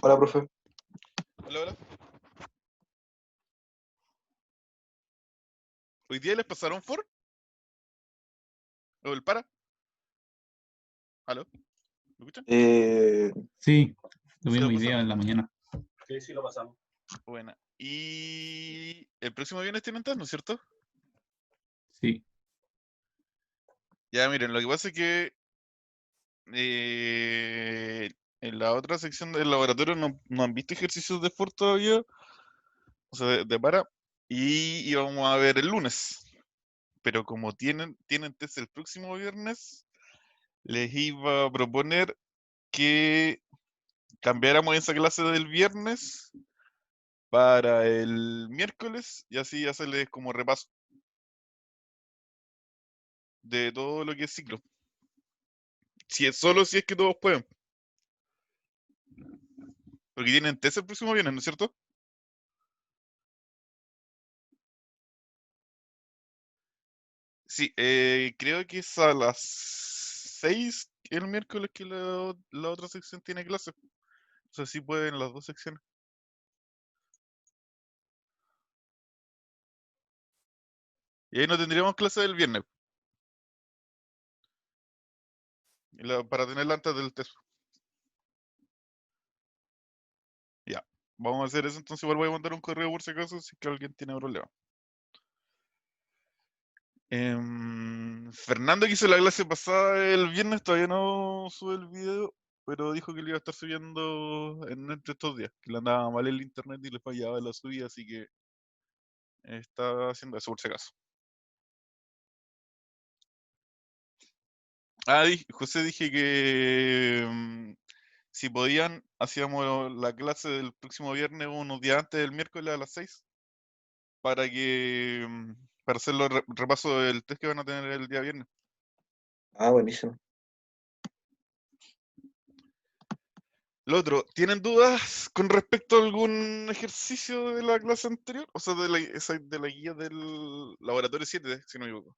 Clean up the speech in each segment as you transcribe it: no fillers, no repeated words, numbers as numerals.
Hola, profe. Hola, hola. ¿Hoy día les pasaron for? ¿O el para? ¿Aló? ¿Me escuchan? Sí, lo Se lo mismo hoy día pasaron. en la mañana. Sí, lo pasamos. Buena. Y el próximo viernes tienen test, ¿no es cierto? Sí. Ya, miren, lo que pasa es que en la otra sección del laboratorio no han visto ejercicios de for todavía, o sea, de para, y íbamos a ver el lunes. Pero como tienen test el próximo viernes, les iba a proponer que cambiáramos esa clase del viernes para el miércoles y así hacerles como repaso de todo lo que es ciclo. Solo si es que todos pueden. Porque tienen test el próximo viernes, ¿no es cierto? Sí, creo que es a las 6 el miércoles que la otra sección tiene clase. O sea, sí pueden las dos secciones. Y ahí no tendríamos clase el viernes. Para tenerla antes del test. Ya, vamos a hacer eso. Entonces igual voy a mandar un correo por si acaso, si es que alguien tiene problema. Fernando, que hizo la clase pasada el viernes, todavía no sube el video, pero dijo que lo iba a estar subiendo entre estos días, que le andaba mal el internet y le fallaba la subida, así que está haciendo eso por si acaso. José, dije que si podían, hacíamos la clase del próximo viernes unos días antes del miércoles a las 6, para que para hacer los repaso del test que van a tener el día viernes. Ah, buenísimo. Lo otro, ¿tienen dudas con respecto a algún ejercicio de la clase anterior? O sea, de la guía del laboratorio 7, si no me equivoco.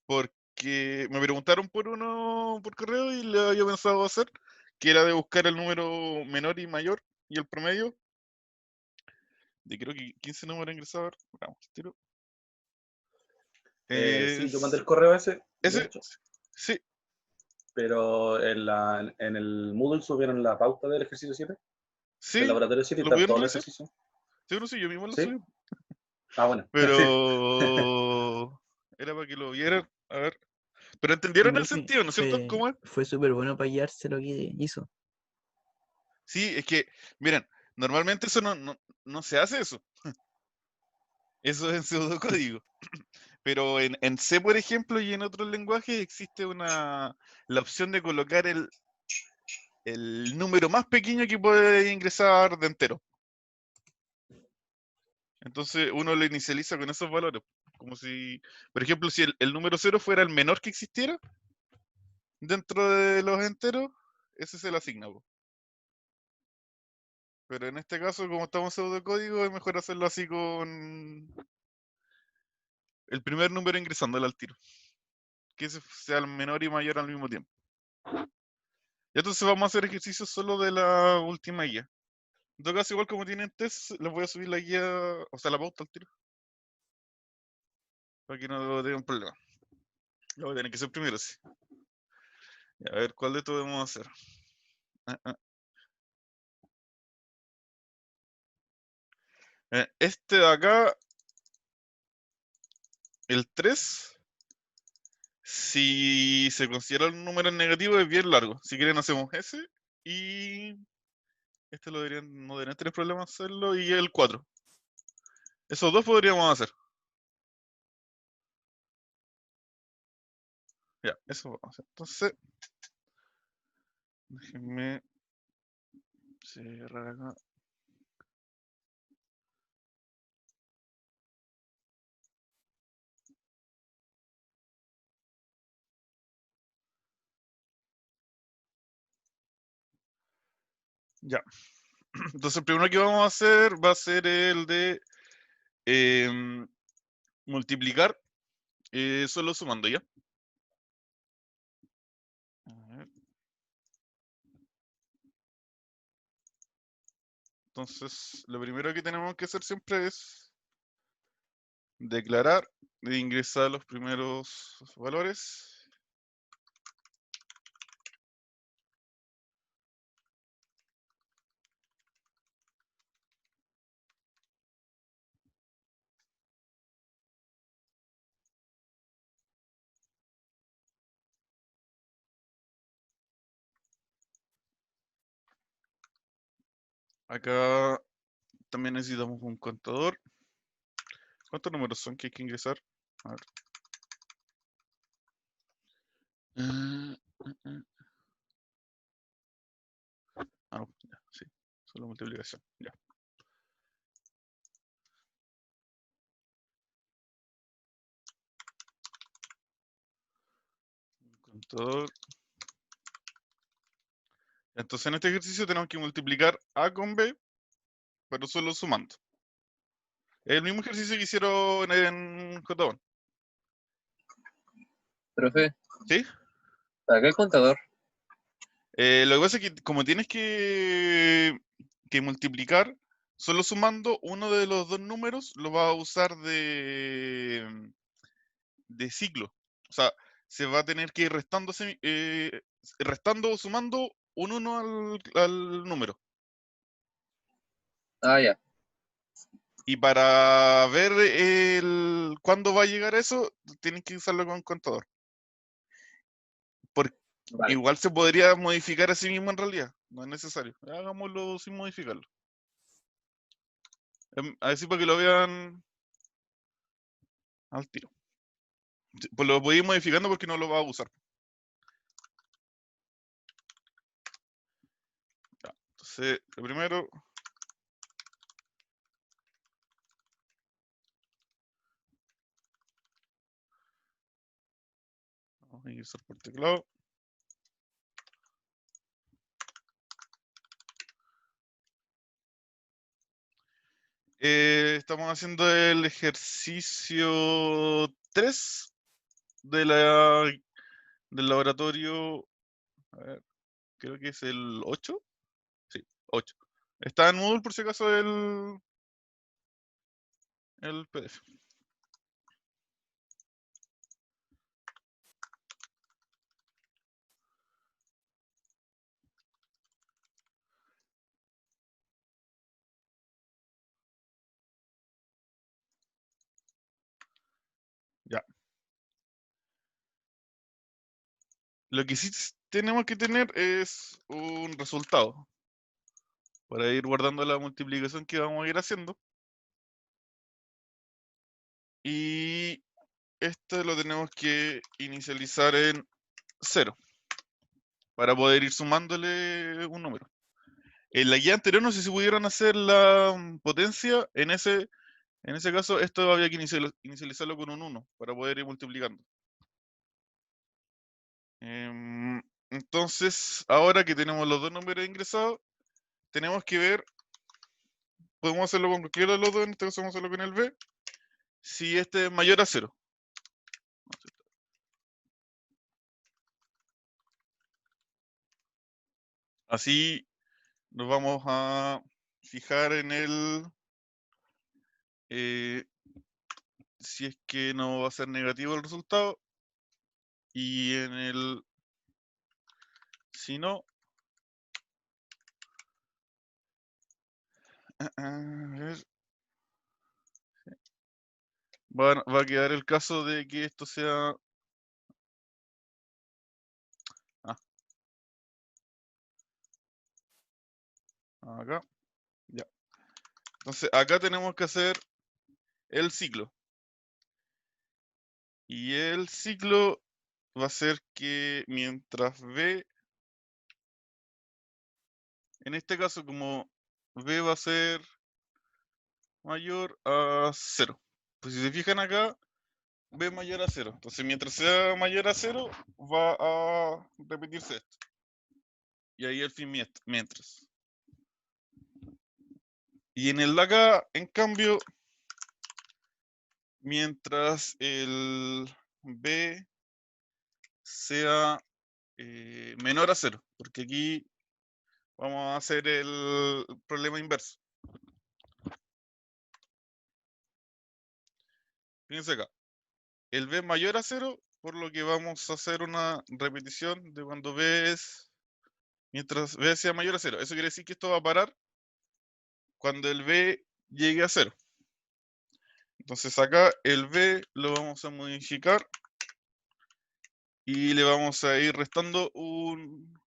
Porque me preguntaron por uno por correo y le había pensado hacer, que era de buscar el número menor y mayor y el promedio. De creo que 15 números ingresados. A ver, vamos, tiro. Sí, yo mandé el correo ese, de Ese, hecho, sí, pero en el Moodle subieron la pauta del ejercicio 7, del sí, laboratorio 7, y ¿lo están pudieron todos los revisar? ejercicios. Sí, no, sí, yo mismo lo ¿Sí? subí. Ah, bueno. Pero era para que lo vieran. A ver. Pero entendieron el Profe, sentido, ¿no es cierto? ¿Cómo es? fue súper bueno para guiarse lo que hizo. Sí, es que, miren, normalmente eso no se hace eso. Eso es en pseudocódigo. Pero en C, por ejemplo, y en otros lenguajes existe la opción de colocar el número más pequeño que puede ingresar de entero. Entonces uno lo inicializa con esos valores. Como si, por ejemplo, si el número 0 fuera el menor que existiera dentro de los enteros, ese se le asigna, po. Pero en este caso, como estamos en pseudocódigo, es mejor hacerlo así con el primer número ingresándole al tiro. Que ese sea el menor y mayor al mismo tiempo. Y entonces vamos a hacer ejercicios solo de la última guía. En todo caso, igual como tienen test, les voy a subir la guía, o sea, la pauta al tiro. Para que no tengan problema. Lo voy a tener que hacer primero, sí. Y a ver, ¿cuál de todos vamos a hacer? Este de acá, el 3, si se considera un número negativo, es bien largo. Si quieren, hacemos ese. Y este no deberían tener problemas hacerlo. Y el 4. Esos dos podríamos hacer. Ya, eso vamos a hacer. Entonces, déjenme cerrar acá. Ya. Entonces, el primero que vamos a hacer va a ser el de multiplicar solo sumando, ¿ya? A ver. Entonces, lo primero que tenemos que hacer siempre es declarar e ingresar los primeros valores. Acá también necesitamos un contador. ¿Cuántos números son que hay que ingresar? A ver. Ah, ya, sí, solo multiplicación. Ya. Contador. Entonces en este ejercicio tenemos que multiplicar A con B, pero solo sumando. Es el mismo ejercicio que hicieron en J1. Profe, ¿Sí? ¿para qué el contador? Lo que pasa es que como tienes que multiplicar, solo sumando uno de los dos números lo vas a usar de ciclo. O sea, se va a tener que ir restando o sumando un 1 al número. Ah, ya. Y para ver cuándo va a llegar eso, tienes que usarlo con contador. Porque Vale. igual se podría modificar a sí mismo en realidad. No es necesario. Hagámoslo sin modificarlo. Así para que lo vean al tiro. Pues lo voy a ir modificando porque no lo va a usar. Ya, entonces, lo primero. Vamos a ingresar por teclado. Estamos haciendo el ejercicio 3 del laboratorio. A ver, creo que es el 8. Sí, 8. Está en Moodle por si acaso el PDF. Ya. Lo que sí tenemos que tener es un resultado para ir guardando la multiplicación que vamos a ir haciendo. Y esto lo tenemos que inicializar en 0 para poder ir sumándole un número. En la guía anterior no sé si pudieron hacer la potencia. En ese caso esto había que inicializarlo con un 1 para poder ir multiplicando. Entonces, ahora que tenemos los dos números ingresados, tenemos que ver, podemos hacerlo con cualquiera de los dos, en este caso vamos a hacerlo con el B, si este es mayor a 0. Así nos vamos a fijar en si es que no va a ser negativo el resultado, y en el si no, a ver, va a quedar el caso de que esto sea acá, ya. Entonces acá tenemos que hacer el ciclo. Y el ciclo va a ser que mientras B, en este caso como B va a ser mayor a 0. Pues si se fijan acá, B mayor a 0. Entonces mientras sea mayor a 0, va a repetirse esto. Y ahí el fin mientras. Y en el de acá, en cambio, mientras el B sea menor a 0, porque aquí vamos a hacer el problema inverso. Fíjense acá. El B es mayor a 0, por lo que vamos a hacer una repetición de cuando B es, mientras B sea mayor a 0. Eso quiere decir que esto va a parar cuando el B llegue a 0. Entonces acá el B lo vamos a modificar y le vamos a ir restando un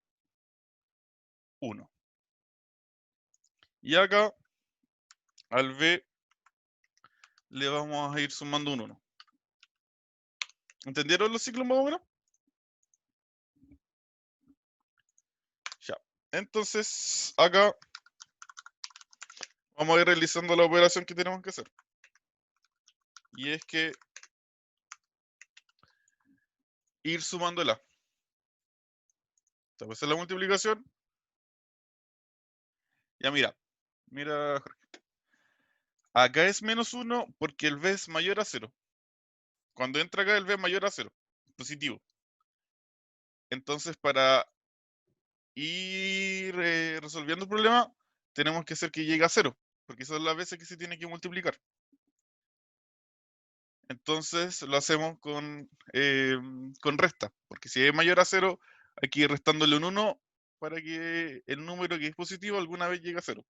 1. Y acá al B le vamos a ir sumando un 1. ¿Entendieron los ciclos más o menos? Ya. Entonces acá vamos a ir realizando la operación que tenemos que hacer. Y es que ir sumándola. Pues es la multiplicación. Ya mira, Jorge. Acá es menos 1 porque el B es mayor a 0. Cuando entra acá el B es mayor a 0, positivo. Entonces para ir resolviendo el problema, tenemos que hacer que llegue a 0, porque son las veces que se tiene que multiplicar. Entonces lo hacemos con resta, porque si es mayor a 0, hay que ir restándole un 1 para que el número que es positivo alguna vez llegue a 0.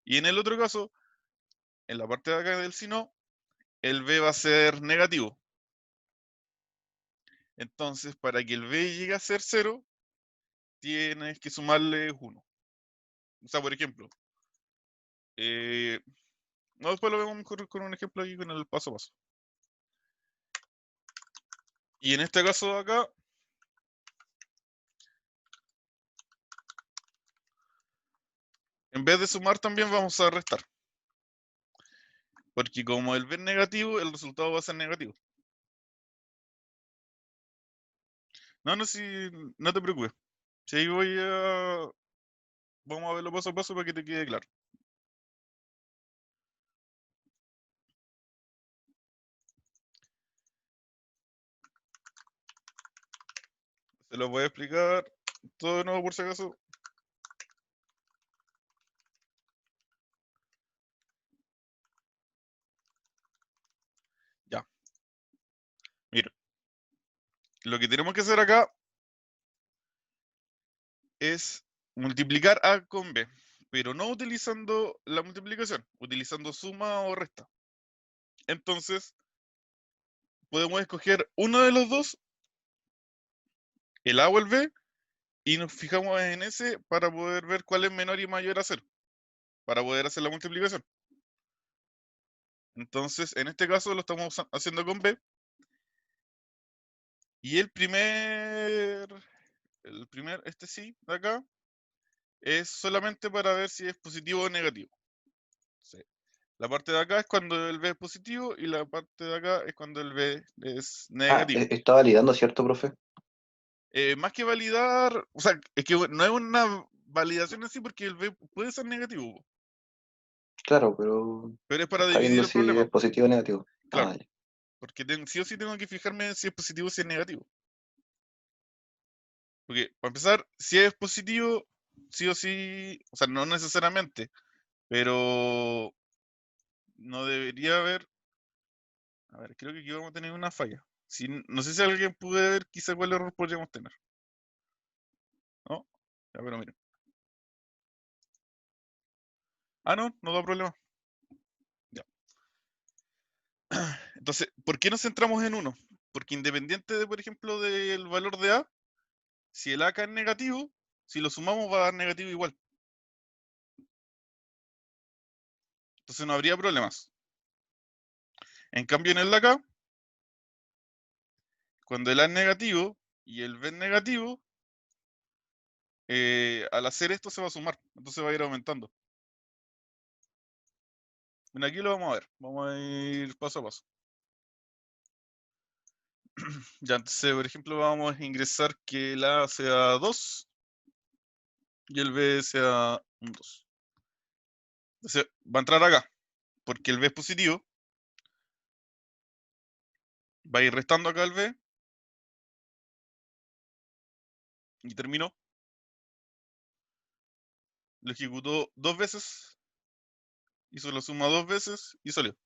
Y en el otro caso, en la parte de acá del si no, el B va a ser negativo. Entonces, para que el B llegue a ser 0, tienes que sumarle 1. O sea, por ejemplo, no, después lo vemos mejor con un ejemplo aquí con el paso a paso. Y en este caso de acá, en vez de sumar también vamos a restar. Porque como el B es negativo, el resultado va a ser negativo. No, si, no te preocupes. Si ahí vamos a verlo paso a paso para que te quede claro. Se lo voy a explicar todo de nuevo por si acaso. Ya. Mira. Lo que tenemos que hacer acá es multiplicar A con B, pero no utilizando la multiplicación, utilizando suma o resta. Entonces, podemos escoger uno de los dos, el A o el B, y nos fijamos en ese para poder ver cuál es menor y mayor a 0, para poder hacer la multiplicación. Entonces, en este caso lo estamos haciendo con B. Y este sí, de acá, es solamente para ver si es positivo o negativo. Sí. La parte de acá es cuando el B es positivo y la parte de acá es cuando el B es negativo. Está validando, ¿cierto, profe? Más que validar, o sea, es que no es una validación así porque el B puede ser negativo, po, Claro, pero pero es para está dividir viendo el si problema. es positivo o negativo. Claro, Ya. porque sí o sí tengo que fijarme si es positivo o si es negativo. Porque, para empezar, si es positivo, sí o sí, o sea, no necesariamente, pero no debería haber. A ver, creo que aquí vamos a tener una falla. No sé si alguien puede ver quizá cuál error podríamos tener. ¿No? Ya, pero miren. Ah, no da problema. Ya. Entonces, ¿por qué nos centramos en uno? Porque independiente de, por ejemplo, del valor de A, si el A acá es negativo, si lo sumamos va a dar negativo igual. Entonces no habría problemas. En cambio, en el de acá, cuando el A es negativo y el B es negativo, al hacer esto se va a sumar. Entonces va a ir aumentando. Bueno, aquí lo vamos a ver. Vamos a ir paso a paso. Ya, entonces, por ejemplo, vamos a ingresar que el A sea 2 y el B sea un 2. Entonces, va a entrar acá, porque el B es positivo. Va a ir restando acá el B. Y terminó. Lo ejecutó 2 veces. Hizo la suma 2 veces y salió.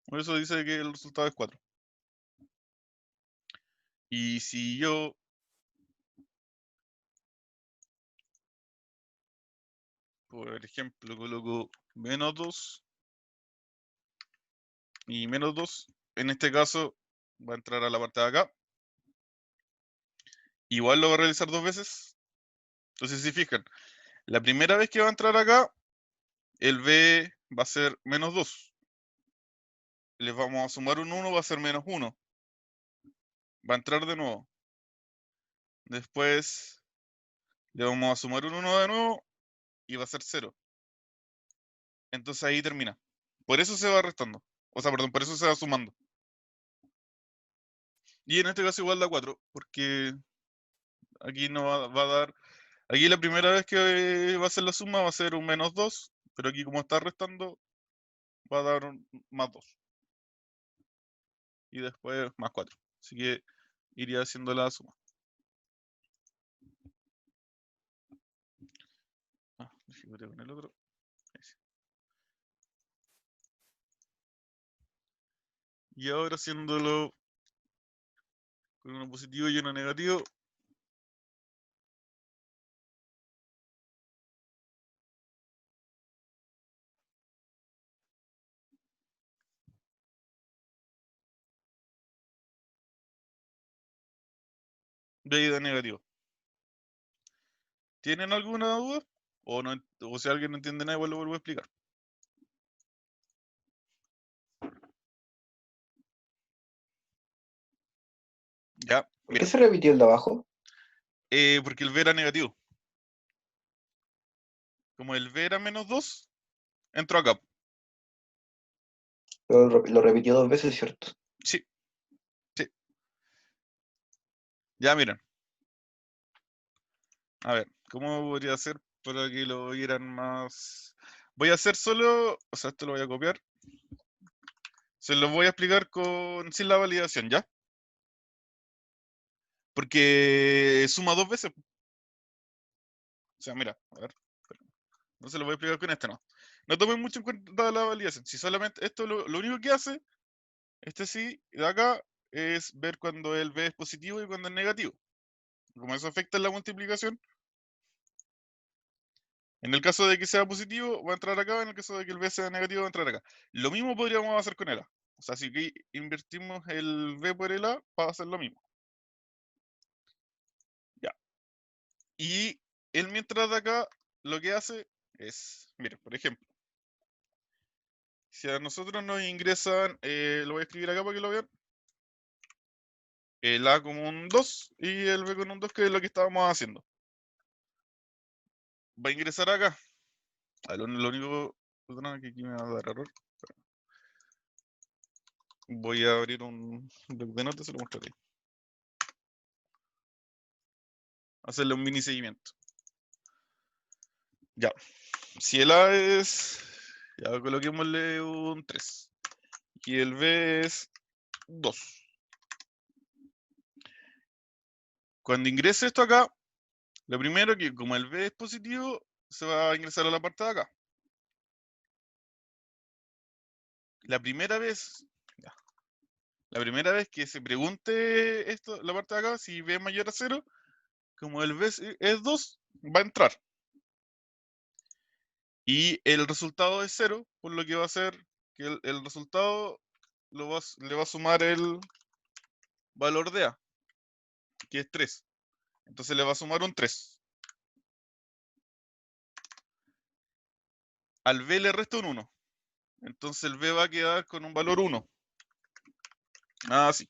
Por eso dice que el resultado es 4. Y si yo por ejemplo coloco -2 y -2, en este caso va a entrar a la parte de acá. Igual lo va a realizar 2 veces. Entonces, si fijan, la primera vez que va a entrar acá, el B va a ser -2. Les vamos a sumar un 1, va a ser -1. Va a entrar de nuevo. Después le vamos a sumar un 1 de nuevo y va a ser 0. Entonces ahí termina. Por eso se va restando. O sea, perdón, por eso se va sumando. Y en este caso igual da 4, porque aquí no va a dar... Aquí la primera vez que va a ser la suma va a ser un -2, pero aquí como está restando va a dar un +2. Y después +4. Así que iría haciendo la suma. Déjame con el otro. Ese. Y ahora haciéndolo con uno positivo y uno negativo. De ahí da negativo. ¿Tienen alguna duda? O, no, o si alguien no entiende nada, igual lo vuelvo a explicar. Ya, ¿Por mira. qué se repitió el de abajo? Porque el B era negativo. Como el B era -2, entró acá. Pero lo repitió 2 veces, ¿cierto? Sí, sí. Ya, miren. A ver, ¿cómo podría hacer para que lo vieran más? Voy a hacer solo, o sea, esto lo voy a copiar. Se lo voy a explicar sin la validación, ¿ya? Porque suma 2 veces. O sea, mira, a ver. No se lo voy a explicar con este, no. No tomen mucho en cuenta la validación. Si solamente esto lo único que hace, este sí, de acá, es ver cuando el B es positivo y cuando es negativo. Como eso afecta en la multiplicación, en el caso de que sea positivo, va a entrar acá, en el caso de que el B sea negativo, va a entrar acá. Lo mismo podríamos hacer con el A. O sea, si que invertimos el B por el A, va a ser lo mismo. Ya. Y él mientras de acá, lo que hace es, miren, por ejemplo, si a nosotros nos ingresan, lo voy a escribir acá para que lo vean, el A como un 2 y el B con un 2, que es lo que estábamos haciendo. Va a ingresar acá. Lo único que aquí me va a dar error. Voy a abrir un bloc de notas y se lo mostraré. Hacerle un mini seguimiento. Ya. Si el A es... Ya coloquémosle un 3. Y el B es 2. Cuando ingrese esto acá, lo primero que como el B es positivo, se va a ingresar a la parte de acá. La primera vez que se pregunte esto, la parte de acá, si B es mayor a 0, como el B es 2, va a entrar. Y el resultado es 0, por lo que va a ser que el resultado le va a sumar el valor de A, que es 3. Entonces le va a sumar un 3. Al B le resta un 1. Entonces el B va a quedar con un valor 1. Así.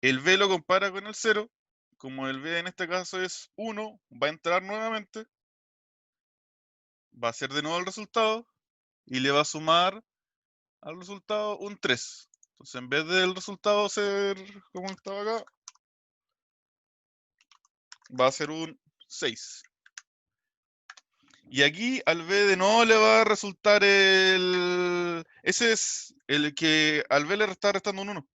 El B lo compara con el 0. Como el B en este caso es 1, va a entrar nuevamente. Va a hacer de nuevo el resultado. Y le va a sumar al resultado un 3. Entonces en vez del resultado ser como estaba acá, va a ser un 6. Y aquí al B de nuevo le va a resultar el... Ese es el que al B le está restando un 1.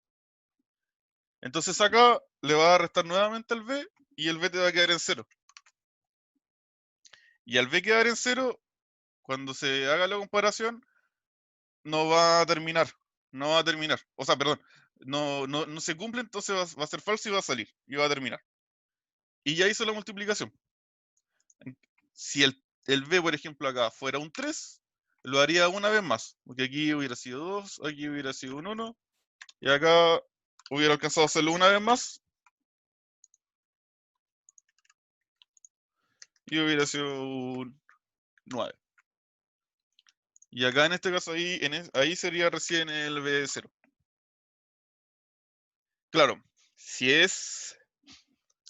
Entonces acá le va a restar nuevamente al B y el B te va a quedar en 0. Y al B quedar en 0, cuando se haga la comparación, no va a terminar. No va a terminar. O sea, perdón. No se cumple, entonces va a ser falso y va a salir. Y va a terminar. Y ya hizo la multiplicación. Si el b, por ejemplo, acá fuera un 3, lo haría una vez más. Porque aquí hubiera sido 2, aquí hubiera sido un 1. Y acá hubiera alcanzado a hacerlo una vez más. Y hubiera sido un 9. Y acá en este caso ahí sería recién el B0. Claro, si es...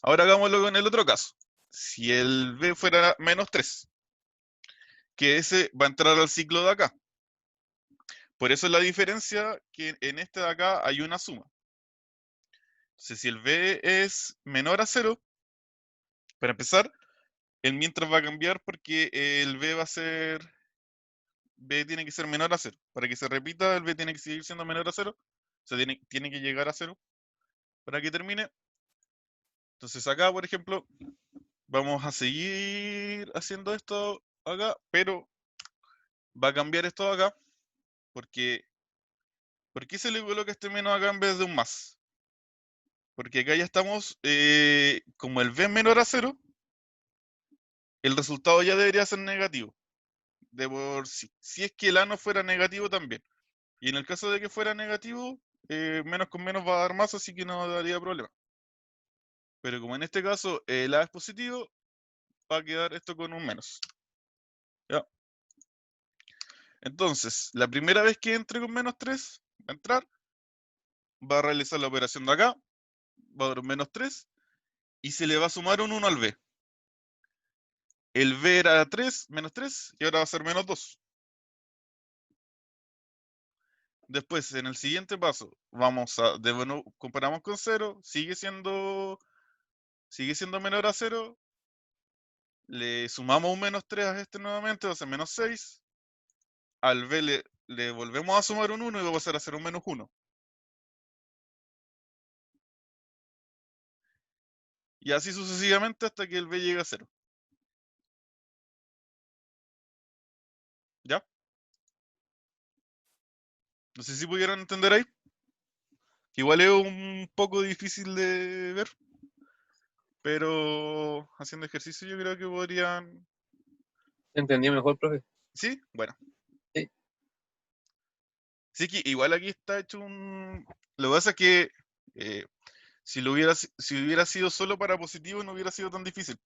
Ahora hagámoslo con el otro caso. Si el B fuera menos 3, que ese va a entrar al ciclo de acá. Por eso es la diferencia que en este de acá hay una suma. Entonces, si el B es menor a 0, para empezar, el mientras va a cambiar porque el B va a ser... B tiene que ser menor a 0. Para que se repita, el B tiene que seguir siendo menor a 0. O sea, tiene que llegar a 0 para que termine. Entonces acá, por ejemplo, vamos a seguir haciendo esto acá, pero va a cambiar esto acá, porque ¿por qué se le coloca este menos acá en vez de un más? Porque acá ya estamos, como el b es menor a 0, el resultado ya debería ser negativo. De por sí. Si es que el a no fuera negativo también. Y en el caso de que fuera negativo, menos con menos va a dar más, así que no daría problema. Pero como en este caso el a es positivo, va a quedar esto con un menos. ¿Ya? Entonces, la primera vez que entre con menos 3, va a entrar, va a realizar la operación de acá, va a dar un menos 3, y se le va a sumar un 1 al b. El b era 3, menos 3, y ahora va a ser menos 2. Después, en el siguiente paso, de nuevo, comparamos con 0, sigue siendo menor a 0, le sumamos un menos 3 a este nuevamente, va a ser menos 6, al b le volvemos a sumar un 1 y va a pasar a ser un menos 1. Y así sucesivamente hasta que el b llegue a 0. ¿Ya? No sé si pudieron entender ahí. Igual es un poco difícil de ver, pero haciendo ejercicio yo creo que podrían... Entendí mejor, profe. ¿Sí? Bueno. Sí. Sí que igual aquí está hecho un... Lo que pasa es que si hubiera sido solo para positivo no hubiera sido tan difícil.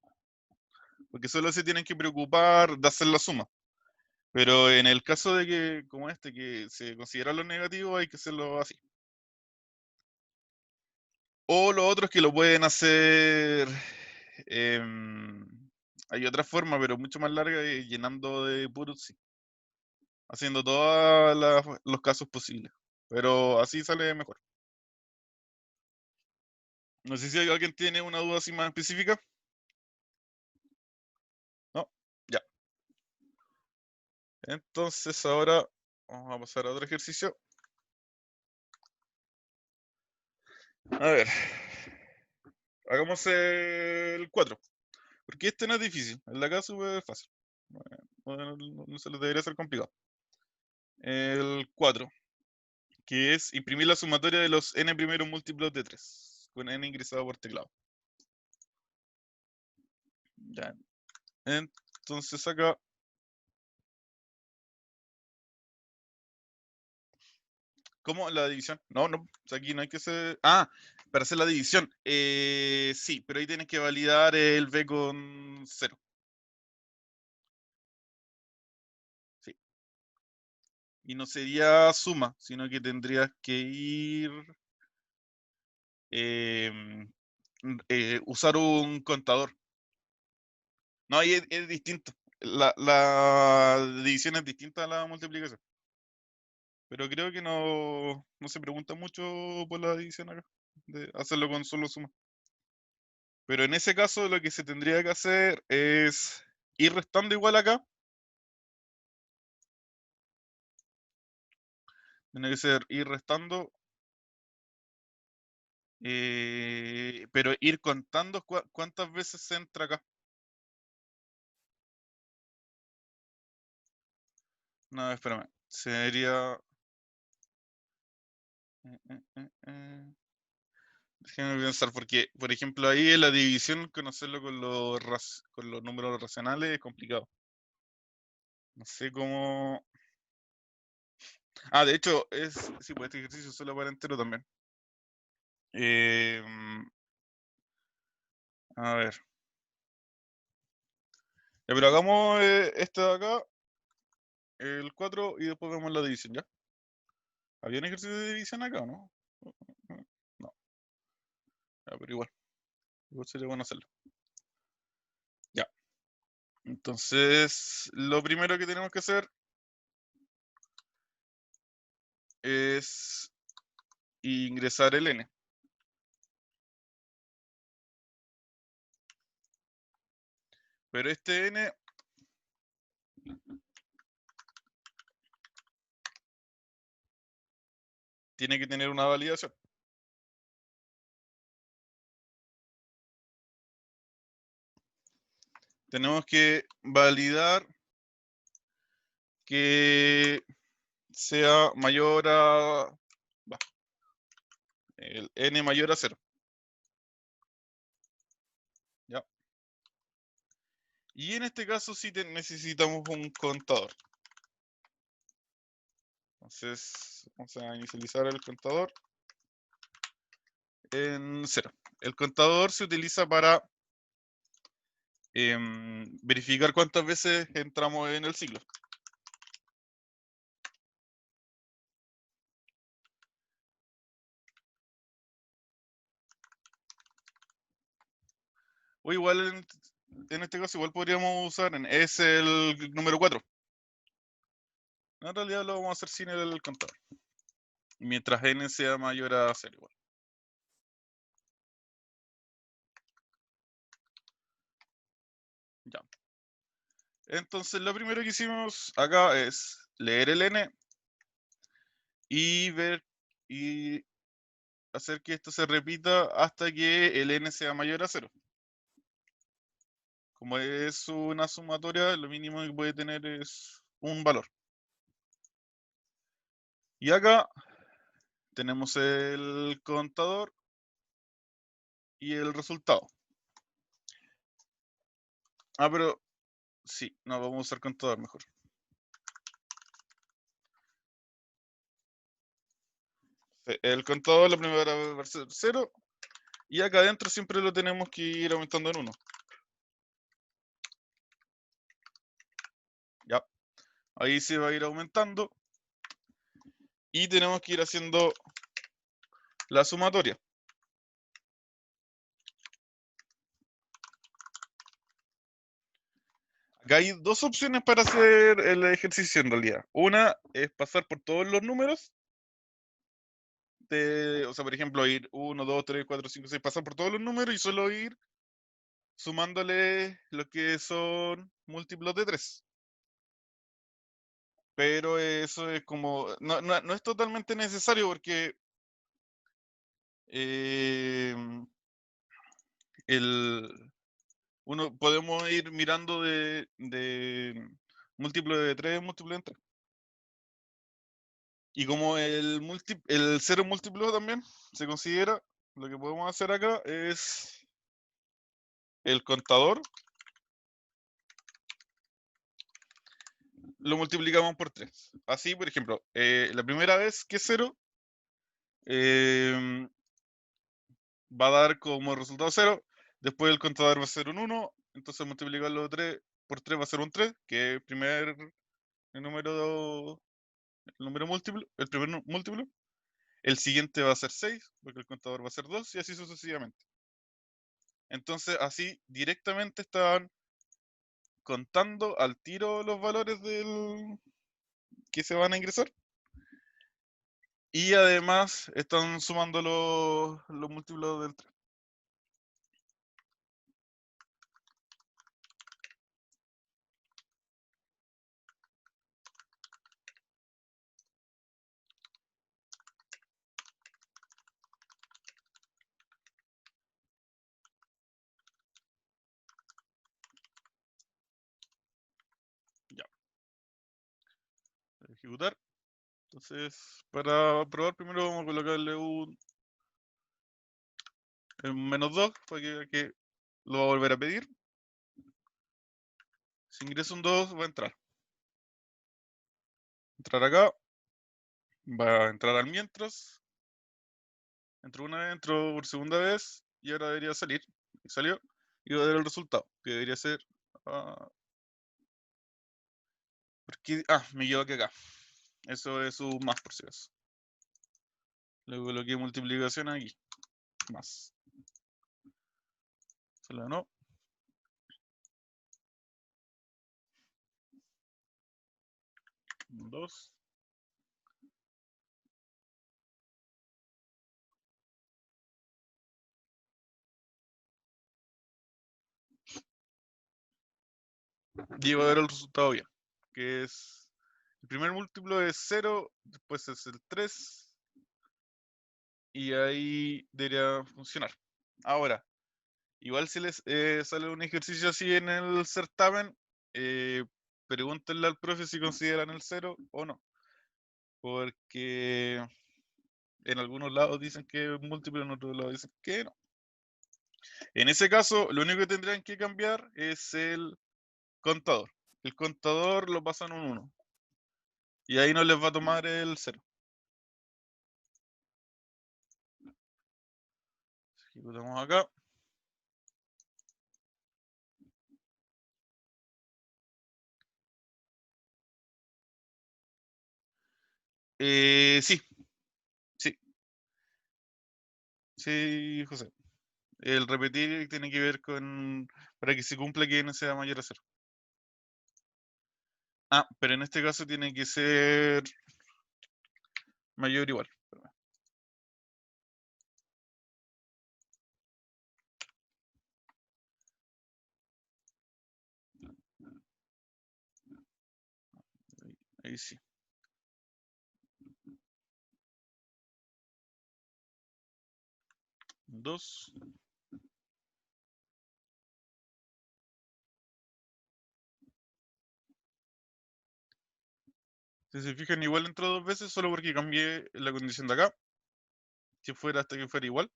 Porque solo se tienen que preocupar de hacer la suma. Pero en el caso de que, como este, que se considera lo negativo, hay que hacerlo así. O lo otro es que lo pueden hacer... hay otra forma, pero mucho más larga, llenando de puros sí. Haciendo todos los casos posibles. Pero así sale mejor. No sé si alguien tiene una duda así más específica. No, ya. Entonces ahora vamos a pasar a otro ejercicio. A ver. Hagamos el 4. Porque este no es difícil. El de acá es súper fácil. No se les debería ser complicado. El 4. Que es imprimir la sumatoria de los n primeros múltiplos de 3. Con n ingresado por teclado. Ya. Entonces acá... ¿Cómo? ¿La división? No, o sea, aquí no hay que hacer... Ah, para hacer la división. Sí, pero ahí tienes que validar el b con 0. Sí. Y no sería suma, sino que tendrías que ir... usar un contador. No, ahí es distinto. La división es distinta a la multiplicación. Pero creo que no se pregunta mucho por la división acá. De hacerlo con solo suma. Pero en ese caso lo que se tendría que hacer es ir restando igual acá. Tiene que ser ir restando. Pero ir contando cuántas veces se entra acá. No, espérame. Sería... Déjame pensar, porque, por ejemplo, ahí en la división, conocerlo con los números racionales es complicado. No sé cómo... Ah, de hecho, sí, pues este ejercicio es solo para entero también. A ver. Ya, pero hagamos este de acá, el 4, y después vemos la división, ¿ya? ¿Había un ejercicio de división acá o no? No. Ya, pero igual sería bueno hacerlo. Ya. Entonces, lo primero que tenemos que hacer es ingresar el n. Pero este n tiene que tener una validación. Tenemos que validar que sea mayor a... el n mayor a 0. ¿Ya? Y en este caso sí necesitamos un contador. Entonces, vamos a inicializar el contador en 0. El contador se utiliza para verificar cuántas veces entramos en el ciclo. O igual en este caso igual podríamos usar es el número 4. En realidad lo vamos a hacer sin el contador. Mientras n sea mayor a 0 igual. Ya. Entonces lo primero que hicimos acá es leer el n y ver y hacer que esto se repita hasta que el n sea mayor a 0. Como es una sumatoria, lo mínimo que puede tener es un valor. Y acá tenemos el contador y el resultado. Ah, pero sí, no, vamos a usar contador mejor. El contador, la primera va a ser 0. Y acá adentro siempre lo tenemos que ir aumentando en 1. Ya. Ahí se va a ir aumentando. Y tenemos que ir haciendo la sumatoria. Acá hay dos opciones para hacer el ejercicio en realidad. Una es pasar por todos los números. O sea, por ejemplo, ir 1, 2, 3, 4, 5, 6, pasar por todos los números y solo ir sumándole lo que son múltiplos de 3. Pero eso es como, no es totalmente necesario porque podemos ir mirando de múltiplo de 3 múltiplo de 3. Y como el 0 múltiplo también se considera, lo que podemos hacer acá es el contador lo multiplicamos por 3. Así, por ejemplo, la primera vez que es 0 va a dar como resultado 0. Después el contador va a ser un 1. Entonces multiplicarlo por 3 va a ser un 3, que es el número múltiplo, el primer múltiplo. El siguiente va a ser 6, porque el contador va a ser 2, y así sucesivamente. Entonces, así directamente están contando al tiro los valores que se van a ingresar. Y además están sumando los múltiplos del 3. Ya. ejecutar. Entonces, para probar primero vamos a colocarle un -2 para que lo va a volver a pedir. Si ingreso un 2 va a entrar. Entrar acá. Va a entrar al mientras. Entró una vez, entró por segunda vez y ahora debería salir. Y salió y va a dar el resultado, que debería ser... me equivoqué acá. Eso es un más por si acaso. Le coloqué multiplicación aquí. Más. Se la no. Un 2. Y va a ver el resultado bien. Que es... El primer múltiplo es 0, después es el 3. Y ahí debería funcionar. Ahora, igual si les sale un ejercicio así en el certamen, pregúntenle al profe si consideran el 0 o no. Porque en algunos lados dicen que es múltiplo, en otros lados dicen que no. En ese caso, lo único que tendrían que cambiar es el contador. El contador lo pasan un 1. Y ahí no les va a tomar el 0. Ejecutamos acá. Sí. Sí. Sí, José. El repetir tiene que ver con... Para que se cumpla que n sea mayor a 0. Pero en este caso tiene que ser mayor o igual. Ahí sí. Dos. Si se fijan, igual entró 2 veces solo porque cambié la condición de acá. Si fuera hasta que fuera igual.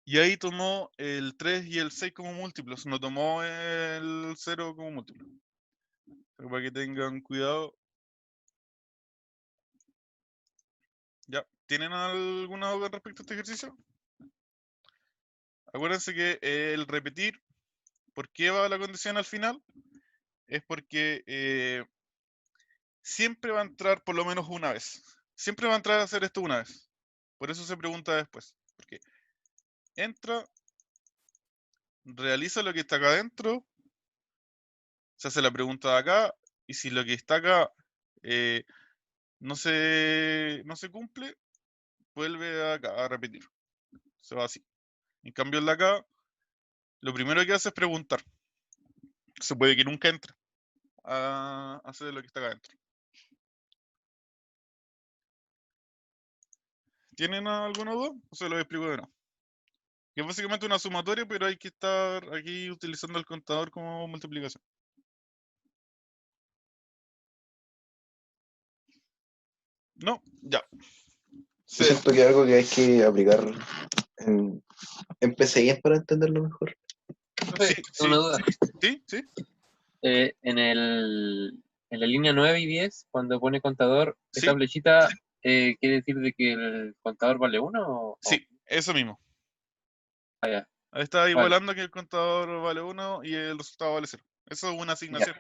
Y ahí tomó el 3 y el 6 como múltiplos. No tomó el 0 como múltiplo. Para que tengan cuidado. Ya. ¿Tienen alguna duda respecto a este ejercicio? Acuérdense que el repetir, ¿por qué va la condición al final? Es porque siempre va a entrar por lo menos una vez. Siempre va a entrar a hacer esto una vez. Por eso se pregunta después. Porque entra, realiza lo que está acá adentro, se hace la pregunta de acá, y si lo que está acá no se cumple, vuelve acá a repetir. Se va así. En cambio, el de acá, lo primero que hace es preguntar. Se puede que nunca entre a hacer lo que está acá adentro. ¿Tienen alguna duda? O se lo explico de nuevo. Que es básicamente una sumatoria, pero hay que estar aquí utilizando el contador como multiplicación. No, ya. Yo siento que es algo que hay que aplicar en PCI para entenderlo mejor. Profe, Sí, tengo una duda. sí. En la línea 9 y 10, cuando pone contador, Sí. esa flechita quiere decir de que el contador vale 1 o... Sí, eso mismo. Ya. Ahí está Vale. igualando que el contador vale 1 y el resultado vale 0. Eso es una asignación.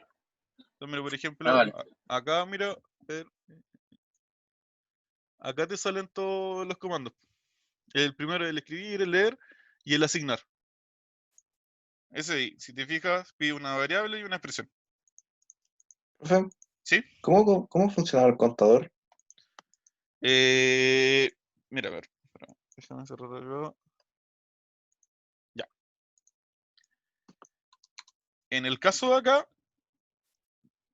Entonces, mira, por ejemplo, Vale. acá, mira, acá te salen todos los comandos. El primero es el escribir, el leer y el asignar. Ese ahí, si te fijas, pide una variable y una expresión. Profe, ¿Sí? ¿Cómo funciona el contador? Mira, a ver, espera, déjame cerrar acá. Ya. En el caso de acá,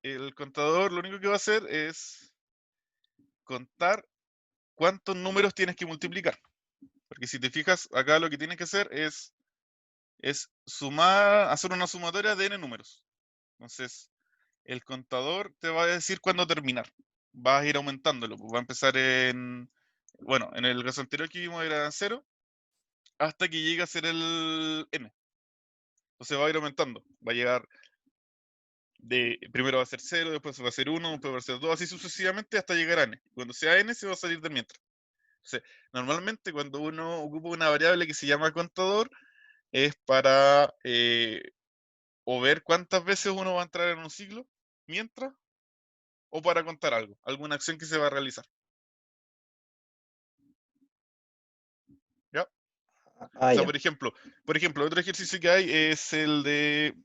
el contador lo único que va a hacer es contar cuántos números tienes que multiplicar. Porque si te fijas, acá lo que tienes que hacer es sumar, hacer una sumatoria de n números. Entonces, el contador te va a decir cuándo terminar. vas a ir aumentándolo. Pues va a empezar en, bueno, en el caso anterior que vimos era 0, hasta que llegue a ser el n. Entonces va a ir aumentando. Va a llegar primero va a ser 0, después va a ser 1, después va a ser 2, así sucesivamente hasta llegar a n. Cuando sea n se va a salir del mientras. Entonces, normalmente cuando uno ocupa una variable que se llama contador, es para o ver cuántas veces uno va a entrar en un ciclo, mientras, o para contar algo, alguna acción que se va a realizar. ¿Ya? Ah, O sea, ya. por ejemplo, otro ejercicio que hay es el de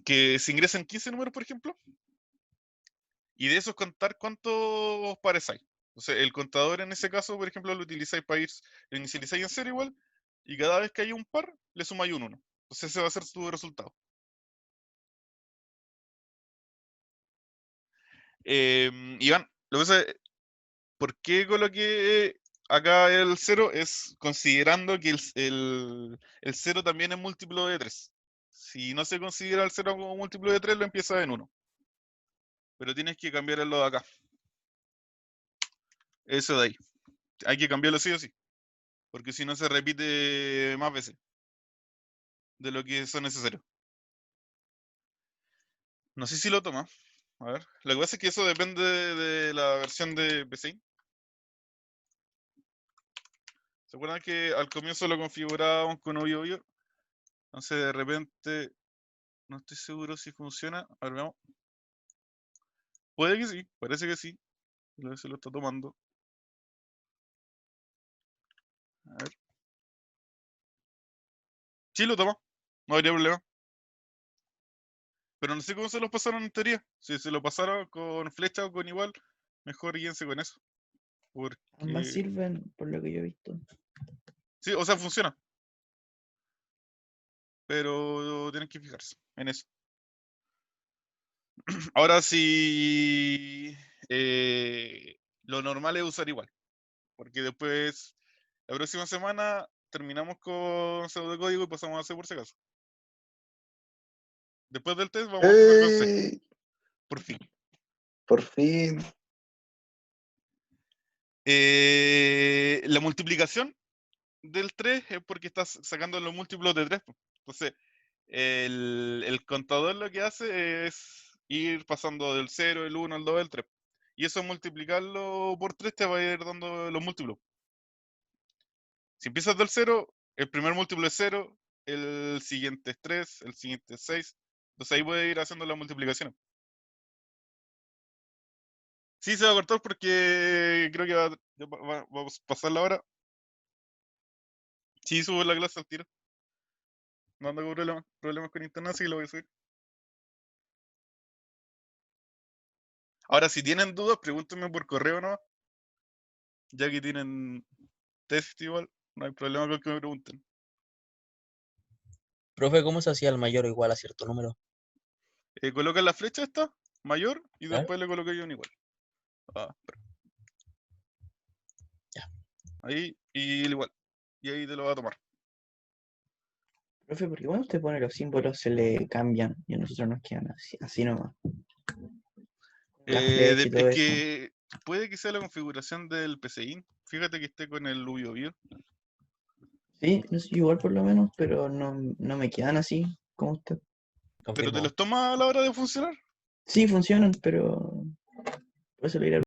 que se ingresan 15 números, por ejemplo, y de esos contar cuántos pares hay. Entonces, el contador en ese caso, por ejemplo, lo utilizáis para ir, lo inicializáis en 0 igual, y cada vez que hay un par, le sumáis un 1. Entonces, ese va a ser tu resultado. Iván, lo que pasa es, ¿por qué coloqué acá el 0? Es considerando que el 0 también es múltiplo de 3. Si no se considera el 0 como múltiplo de 3, lo empieza en 1. Pero tienes que cambiarlo de acá. Eso de ahí. Hay que cambiarlo sí o sí. Porque si no se repite más veces de lo que son necesarios. No sé si lo toma. A ver. Lo que pasa es que eso depende de la versión de PC. ¿Se acuerdan que al comienzo lo configurábamos con obvio? Entonces de repente no estoy seguro si funciona. A ver, veamos. Puede que sí, parece que sí. Se lo está tomando. A ver. Sí, lo toma. No habría problema. Pero no sé cómo se los pasaron en teoría. Si se lo pasaron con flecha o con igual, mejor guíense con eso. Ambas Porque... sirven, por lo que yo he visto. Sí, o sea, funciona. Pero tienen que fijarse en eso. Ahora sí, lo normal es usar igual. Porque después, la próxima semana, terminamos con pseudocódigo y pasamos a C por si acaso. Después del test vamos a empezar con C. ¡Ey! Por fin. Por fin. La multiplicación del 3 es porque estás sacando los múltiplos de 3. Entonces, el contador lo que hace es ir pasando del 0, el 1, el 2, el 3. Y eso multiplicarlo por 3 te va a ir dando los múltiplos. Si empiezas del 0, el primer múltiplo es 0, el siguiente es 3, el siguiente es 6. Entonces ahí puedes ir haciendo las multiplicaciones. Sí, se va a cortar porque creo que va a pasar la hora. Sí, subo la clase al tiro. No ando con problemas con internet, así que lo voy a subir. Ahora, si tienen dudas, pregúntenme por correo, ¿no? Ya que tienen test igual, no hay problema con que me pregunten. Profe, ¿cómo se hacía el mayor o igual a cierto número? Colocan la flecha esta, mayor, y ¿Ya? después le coloco yo un igual. Espera. Ya. Ahí, y el igual. Y ahí te lo va a tomar. Profe, porque cuando usted pone los símbolos se le cambian y a nosotros nos quedan así nomás. La flecha y todo Es eso. que puede que sea la configuración del PCI. Fíjate que esté con el UBIO. Sí, es igual por lo menos, pero no me quedan así como usted. Pero te Confirmo. los toma a la hora de funcionar. Sí, funcionan, pero por eso lo iré